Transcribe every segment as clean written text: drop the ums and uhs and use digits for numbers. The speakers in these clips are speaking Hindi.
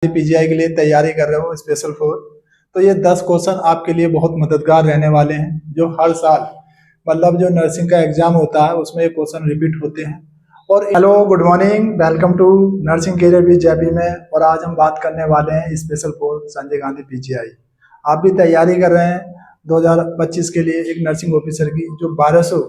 पीजीआई के लिए तैयारी कर रहे हो स्पेशल फोर, तो ये 10 क्वेश्चन आपके लिए बहुत मददगार रहने वाले हैं। जो हर साल मतलब जो नर्सिंग का एग्जाम होता है उसमें ये क्वेश्चन रिपीट होते हैं। और hello, good morning, welcome to nursing career with JP में। और आज हम बात करने वाले हैं special for Sanjay Gandhi PGI. आप भी तैयारी कर रहे हैं 2025 के लिए एक नर्सिंग ऑफिसर की, जो 1200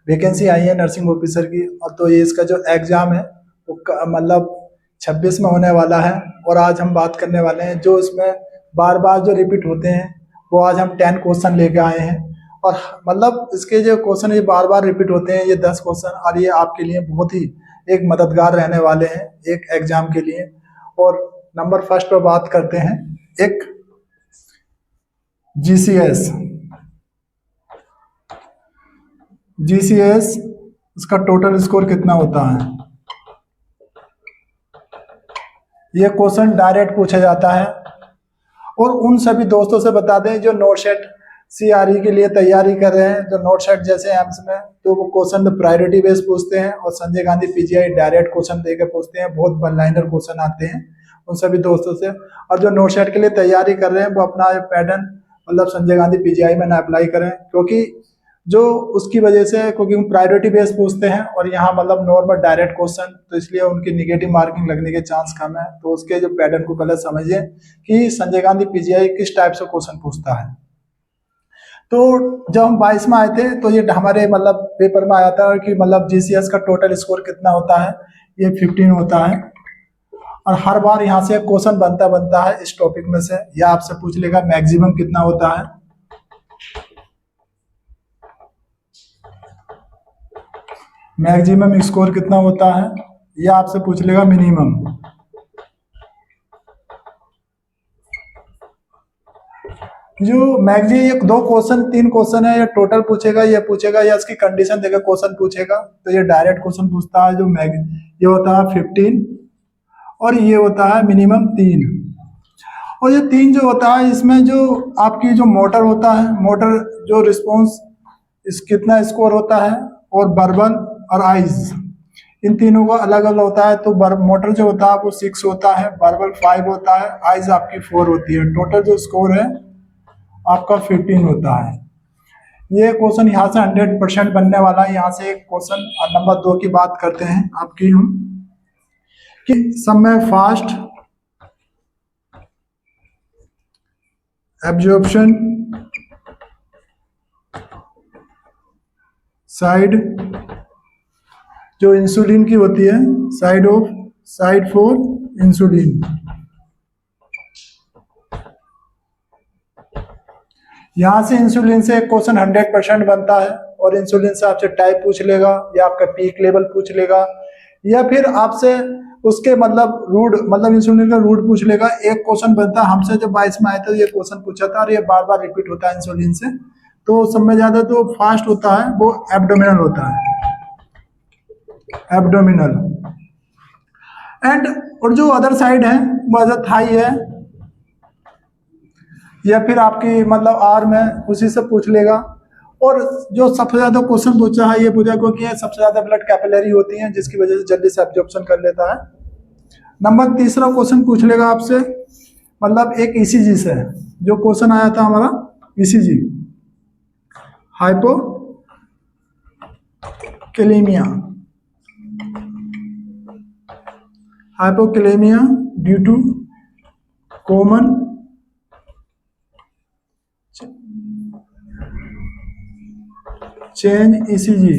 वैकेंसी आई है नर्सिंग ऑफिसर की। और तो ये इसका जो एग्जाम है वो मतलब 26 में होने वाला है। और आज हम बात करने वाले हैं जो इसमें बार बार जो रिपीट होते हैं, वो आज हम 10 क्वेश्चन लेके आए हैं। और मतलब इसके जो क्वेश्चन ये बार बार रिपीट होते हैं, ये 10 क्वेश्चन, और ये आपके लिए बहुत ही एक मददगार रहने वाले हैं एक एग्जाम के लिए। और नंबर फर्स्ट पर बात करते हैं, एक जीसीएस। जीसीएस इसका टोटल स्कोर कितना होता है? ये क्वेश्चन डायरेक्ट पूछा जाता है। और उन सभी दोस्तों से बता दें जो नोट सेट सीआरई के लिए तैयारी कर रहे हैं, जो नोट सेट जैसे एम्स में, तो वो क्वेश्चन प्रायोरिटी बेस पूछते हैं, और Sanjay Gandhi PGI direct question देकर पूछते हैं। बहुत वन लाइनर क्वेश्चन आते हैं उन सभी दोस्तों से। और जो नोट सेट के लिए तैयारी कर रहे हैं वो अपना पैटर्न मतलब संजय गांधी पीजीआई में ना अप्लाई करें, क्योंकि जो उसकी वजह से, क्योंकि हम प्रायोरिटी बेस पूछते हैं और यहाँ मतलब नॉर्मल डायरेक्ट क्वेश्चन, तो इसलिए उनकी निगेटिव मार्किंग लगने के चांस कम है। तो उसके जो पैटर्न को पहले समझिए कि संजय गांधी पीजीआई किस टाइप से क्वेश्चन पूछता है। तो जब हम 22 में आए थे तो ये हमारे मतलब पेपर में आया था कि मतलब जीसीएस का टोटल स्कोर कितना होता है, ये 15 होता है। और हर बार यहाँ से क्वेश्चन बनता है इस टॉपिक में से, या आपसे पूछ लेगा मैक्सिमम कितना होता है। मैक्सिमम स्कोर कितना होता है, या आपसे पूछ लेगा मिनिमम। जो मैक्सिमम ये 2 क्वेश्चन 3 क्वेश्चन है, या टोटल पूछेगा, या पूछेगा या इसकी कंडीशन देकर क्वेश्चन पूछेगा। तो ये डायरेक्ट क्वेश्चन पूछता है। जो ये होता है 15, और ये होता है मिनिमम 3। और ये 3 जो होता है, इसमें जो आपकी जो मोटर होता है, मोटर जो रिस्पॉन्स इस कितना स्कोर होता है, और बर्बल और आइज, इन तीनों का अलग अलग होता है। तो मोटर जो होता है वो 6 होता है, बर्बल 5 होता है, आइज आपकी 4 होती है। टोटल जो स्कोर है आपका 15 होता है। ये क्वेश्चन यहाँ से 100% बनने वाला है। यहाँ से एक क्वेश्चन नंबर 2 की बात करते हैं आपकी हम, कि समय फास्ट एब्जॉर्प्शन साइड जो इंसुलिन की होती है, साइड फॉर इंसुलिन। यहां से इंसुलिन से एक क्वेश्चन 100% बनता है। और इंसुलिन से आपसे टाइप पूछ लेगा, या आपका पीक लेवल पूछ लेगा, या फिर आपसे उसके मतलब रूट मतलब इंसुलिन का रूट पूछ लेगा। एक क्वेश्चन बनता है हमसे, जब 22 में आए थे ये क्वेश्चन पूछा था, और ये बार बार रिपीट होता है इंसुलिन से। तो सबसे ज्यादा जो फास्ट होता है वो एब्डोमिनल होता है, एब्डोमिनल। एंड और जो अदर साइड है वो अदर थाई है, या फिर आपकी मतलब आर्म है, उसी से पूछ लेगा। और जो सबसे ज्यादा क्वेश्चन पूछा है ये पूछा क्योंकि ये सबसे ज्यादा ब्लड कैपिलरी होती है, जिसकी वजह से जल्दी से एब्जॉर्प्शन कर लेता है। नंबर तीसरा क्वेश्चन पूछ लेगा आपसे मतलब एक ईसीजी से, जो क्वेश्चन आया था हमारा ECG, hypokalemia, hypokalemia due to common change ECG.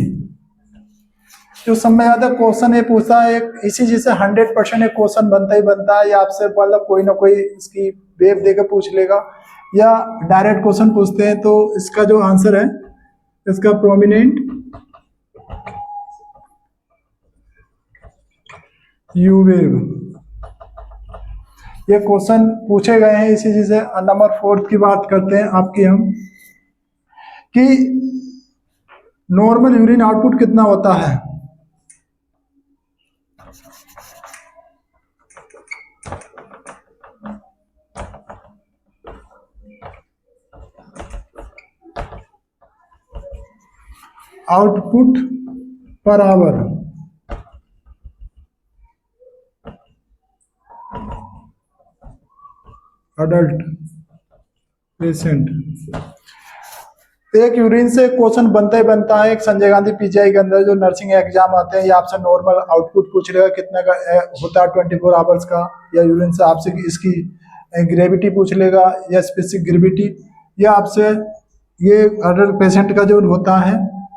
जो समय ज्यादा क्वेश्चन ये पूछता है, एक ईसीजी से 100% एक क्वेश्चन बनता ही बनता है। या आपसे मतलब कोई ना कोई इसकी वेव देकर पूछ लेगा, या डायरेक्ट क्वेश्चन पूछते हैं। तो इसका जो आंसर है, इसका प्रोमिनेंट यू वेव, ये क्वेश्चन पूछे गए हैं ईसीजी से। नंबर 4 की बात करते हैं आपकी हम, कि नॉर्मल यूरिन आउटपुट कितना होता है। Output per hour, adult patient. एक यूरिन से क्वेश्चन बनता ही बनता है। एक संजय गांधी पीजीआई के अंदर जो नर्सिंग एग्जाम आते हैं, ये आपसे नॉर्मल आउटपुट पूछ लेगा कितने का होता है 24 आवर्स का, या यूरिन से आपसे इसकी ग्रेविटी पूछ लेगा या स्पेसिफिक ग्रेविटी, या आपसे ये अडल्ट पेशेंट का जो होता है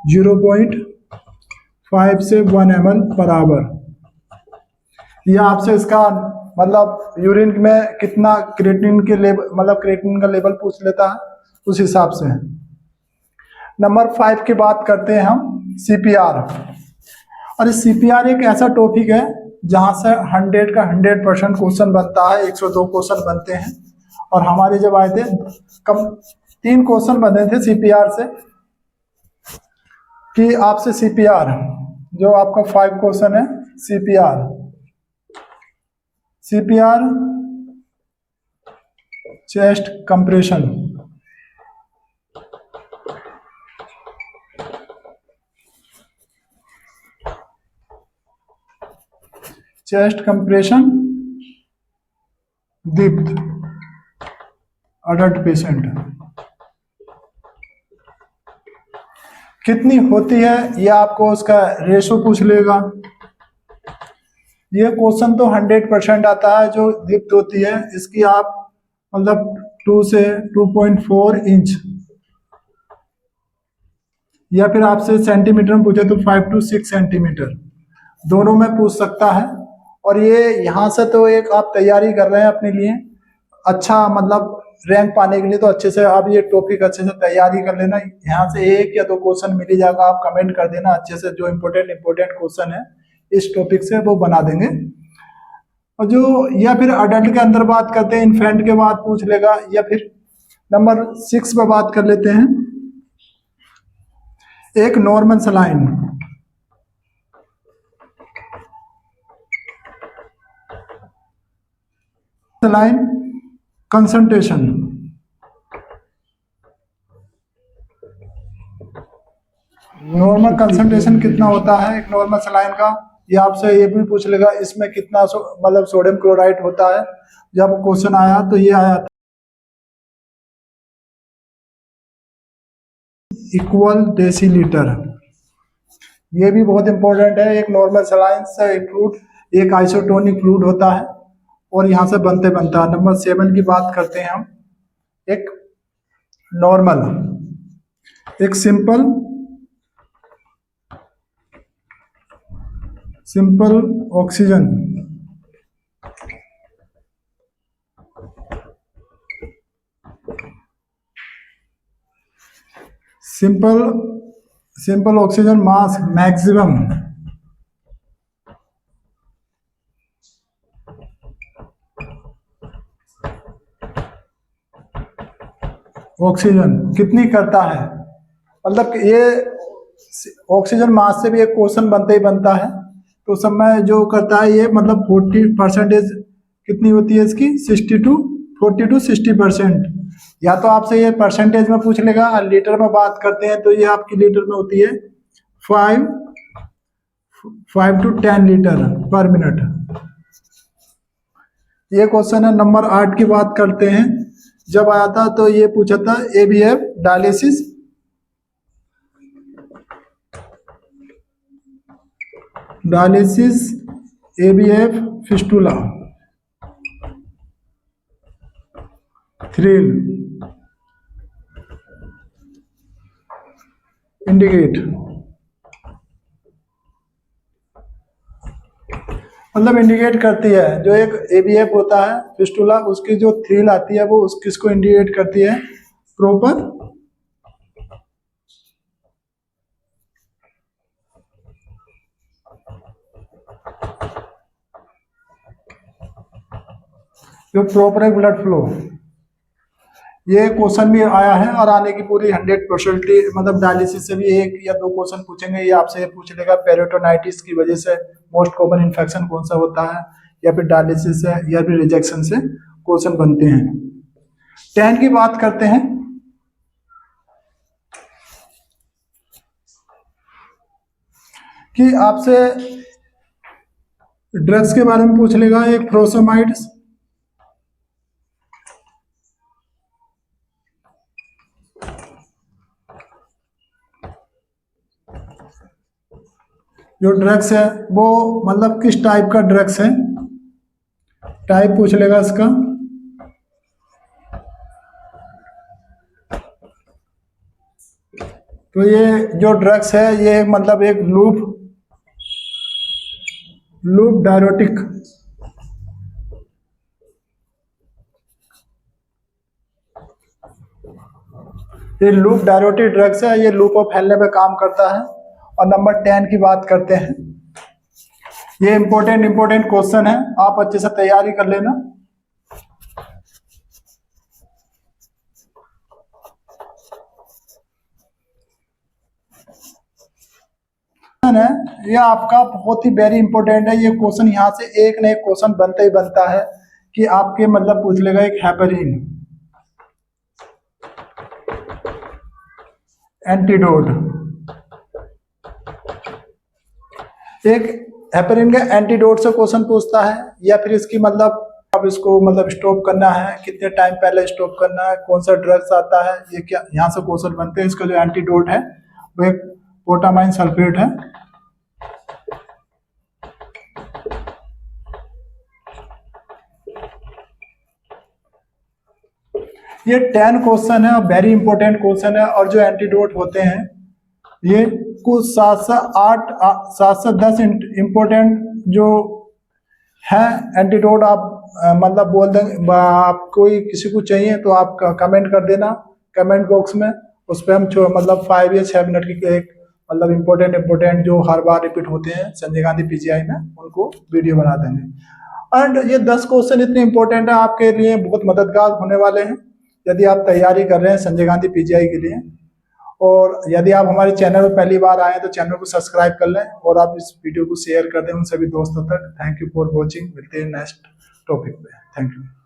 0.5 से 1 ml पर आवर, या आपसे इसका मतलब यूरिन में कितना क्रिएटिनिन के लेवल, मतलब क्रिएटिनिन का लेवल पूछ लेता है उस हिसाब से। नंबर 5 की बात करते हैं हम सीपीआर। और इस सीपीआर एक ऐसा टॉपिक है जहां से 100 का 100% क्वेश्चन बनता है। 102 क्वेश्चन बनते हैं और हमारे जब आए थे कम 3 क्वेश्चन बने थे सीपीआर से, कि आपसे सीपीआर जो आपका 5 क्वेश्चन है CPR chest compression, chest compression दीप्त अडल्ट पेशेंट कितनी होती है, ये आपको उसका रेशो पूछ लेगा। ये क्वेश्चन तो 100% आता है। जो दीप्त होती है इसकी आप मतलब 2 से 2.4 इंच, या फिर आपसे सेंटीमीटर में पूछे तो 5 to 6 सेंटीमीटर, दोनों में पूछ सकता है। और ये यहाँ से तो एक आप तैयारी कर रहे हैं अपने लिए अच्छा, मतलब रैंक पाने के लिए, तो अच्छे से आप ये टॉपिक अच्छे से तैयारी कर लेना। यहाँ से 1 या 2 क्वेश्चन मिल ही जाएगा, आप कमेंट कर देना अच्छे से, जो इम्पोर्टेंट क्वेश्चन है इस टॉपिक से वो बना देंगे। और जो या फिर अडल्ट के अंदर बात करते हैं, इन्फेंट के बाद पूछ लेगा, या फिर नंबर 6 पे बात कर लेते हैं एक normal saline. Saline concentration, normal concentration कितना होता है एक नॉर्मल सलाइन का, ये आपसे ये भी पूछ लेगा। इसमें कितना मतलब सोडियम क्लोराइड होता है, जब क्वेश्चन आया तो ये आया था इक्वल डेसीलीटर। ये भी बहुत इंपॉर्टेंट है। एक नॉर्मल सलाइन से एक आइसोटोनिक फ्लूइड होता है और यहाँ से बनता है। नंबर 7 की बात करते हैं हम, एक नॉर्मल, एक सिंपल ऑक्सीजन, सिंपल ऑक्सीजन मास मैक्सिमम, ऑक्सीजन कितनी करता है, मतलब ये ऑक्सीजन मास से भी एक क्वेश्चन बनता ही बनता है। तो सब में जो करता है ये मतलब 40% कितनी होती है इसकी, 40 to 60%। या तो आपसे ये परसेंटेज में पूछ लेगा, और लीटर में बात करते हैं तो ये आपकी लीटर में होती है 5 to 10 लीटर पर मिनट। ये क्वेश्चन है। नंबर 8 की बात करते हैं, जब आया था तो ये पूछा था ABF dialysis, ABF fistula, thrill, indicate, मतलब इंडिकेट करती है। जो एक ABF होता है फिस्टुला, उसकी जो थ्रिल आती है वो किसको इंडिकेट करती है, प्रॉपर जो प्रॉपर ब्लड फ्लो। ये क्वेश्चन भी आया है और आने की पूरी 100%, मतलब डायलिसिस से भी 1 या 2 क्वेश्चन पूछेंगे। ये आपसे ये पूछ लेगा पेरिटोनाइटिस की वजह से मोस्ट कॉमन इन्फेक्शन कौन सा होता है, या फिर डायलिसिस से या फिर रिजेक्शन से क्वेश्चन बनते हैं। 10 की बात करते हैं, कि आपसे ड्रग्स के बारे में पूछ लेगा। एक फ्रोसोमाइड्स, जो ड्रग्स है वो मतलब किस टाइप का ड्रग्स है, टाइप पूछ लेगा इसका। तो ये जो ड्रग्स है ये मतलब एक लूप डायरोटिक, ये लूप डायरोटिक ड्रग्स है, ये लूप को फैलने पे काम करता है। और नंबर 10 की बात करते हैं। ये इंपॉर्टेंट क्वेश्चन है, आप अच्छे से तैयारी कर लेना। है ये आपका बहुत ही वेरी इंपॉर्टेंट है। ये क्वेश्चन यहाँ से एक न एक क्वेश्चन बनता ही बनता है कि आपके मतलब पूछ लेगा एक हेपरिन एंटीडोट, एक हेपरिन का एंटीडोट से क्वेश्चन पूछता है, या फिर इसकी मतलब अब इसको मतलब स्टॉप करना है, कितने टाइम पहले स्टॉप करना है, कौन सा ड्रग्स आता है, ये क्या यहाँ से क्वेश्चन बनते हैं। इसका जो एंटीडोट है वो एक पोटामाइन सल्फेट है। ये 10 क्वेश्चन है, वेरी इंपॉर्टेंट क्वेश्चन है। और जो एंटीडोट होते हैं ये कुछ 7 से 10 इंपॉर्टेंट जो है एंटीडोट। आप मतलब बोल देंगे, आप कोई किसी को चाहिए तो आप कमेंट कर देना कमेंट बॉक्स में, उस पर हम मतलब 5 या 6 मिनट की एक मतलब इंपॉर्टेंट जो हर बार रिपीट होते हैं संजय गांधी पीजीआई में, उनको वीडियो बना देंगे। एंड ये 10 क्वेश्चन इतने इंपॉर्टेंट है, आपके लिए बहुत मददगार होने वाले हैं यदि आप तैयारी कर रहे हैं संजय गांधी पीजीआई के लिए। और यदि आप हमारे चैनल पर पहली बार आए तो चैनल को सब्सक्राइब कर लें और आप इस वीडियो को शेयर कर दें उन सभी दोस्तों तक। थैंक यू फॉर वॉचिंग, मिलते हैं नेक्स्ट टॉपिक पे। Thank you.